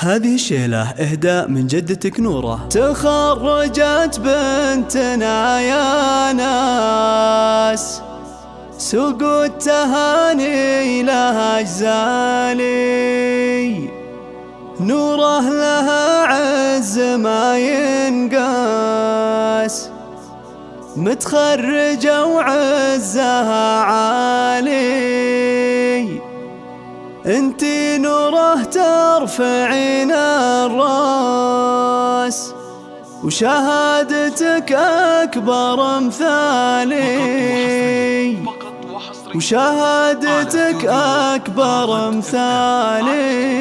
هذه شيلة إهداء من جدتك نورة. تخرجت بنتنا يا ناس، سوق التهاني لها أجزالي، نوره لها عز ما ينقاس، متخرجة وعزها عالي، انتي نوره ترفعين الراس، وشهادتك أكبر مثالي، وشهادتك أكبر مثالي.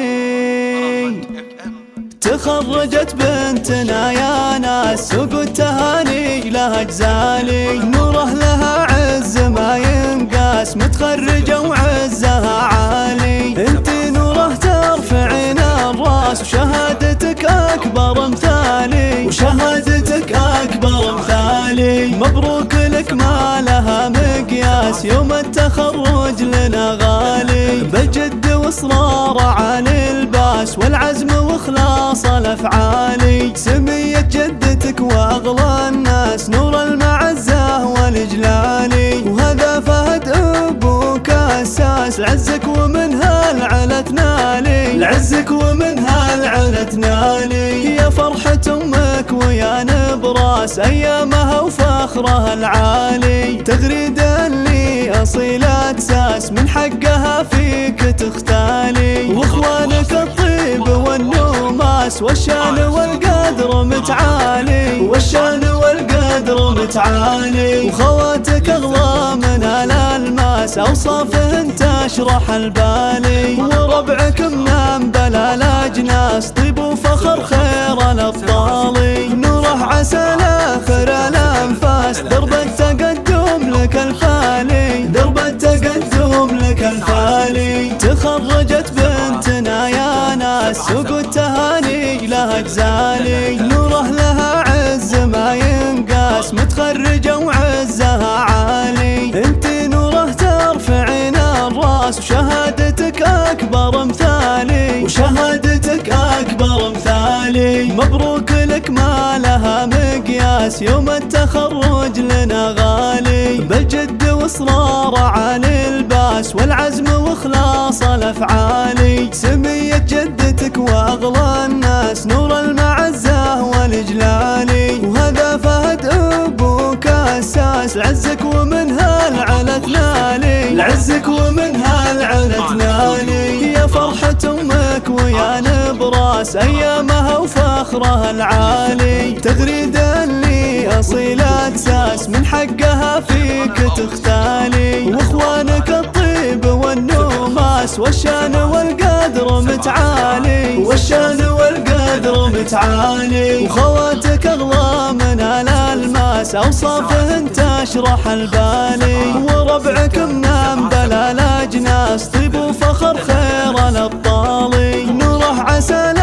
تخرجت بنتنا يا ناس، سوق التهاني لها أجزالي، نوره لها عز ما ينقاس، متخرجة وعزها عالي، انتي نوره ترفعين الراس، وشهادتك أكبر مثالي، وشهادتك أكبر مثالي. مبروك لك ما لها مقياس، يوم التخرج لنا غالي، بالجد واصرار عالي الباس، والعزم واخلاص الافعالي. سمية جدتك واغلى الناس، نور المعزة والاجلالي، وهذا فهد ابوك اساس، لعزك ومنها العلا تنالي، لعزك ومنها العلا تنالي. يا فرحة امك ويا نبراس، ايامها وفخرها العالي، تغريدا لي اصيلة ساس، من حقها فيك تختالي، واخوانك الطيب والنوماس، والشان والقدر متعالي، والشان والقدر متعالي. وخواتك اغلى من الالماس، اوصافهن تشرح البالي، وربعك منام بلا الاجناس، طيب وفخر خير الابطالي، نوره عسى لاخر الانفاس، درب التقدم لك الفالي، درب التقدم لك الفالي. تخرجت بنتنا يا ناس، سوق التهاني لها أجزالي، نوره لها عز ما ينقاس، متخرجة وعزها عالي، انتي نوره ترفعين الراس، وشهادتك أكبر مثالي، وشهادتك أكبر مثالي. مبروك لك ما لها مقياس، يوم التخرج لنا غالي، بالجد واصرار عالي الباس، والعزم واخلاص الافعالي. سمية جدتك واغلى الناس، نور المعزة والاجلالي، وهذا فهد ابوك اساس، لعزك ومنها العلا تنالي، لعزك ومنها العلا تنالي. يا فرحة امك ويا نبراس، ايامها وفخرها العالي، تغريدا لي اصيلة ساس، من حقها فيك تختالي، واخوانك الطيب والنوماس، والشان والقدر متعالي، والشان والقدر متعالي. وخواتك اغلى من الالماس، اوصافهن تشرح البالي، وربعك منام بلا الاجناس، طيب وفخر خير الابطالي، نوره عسى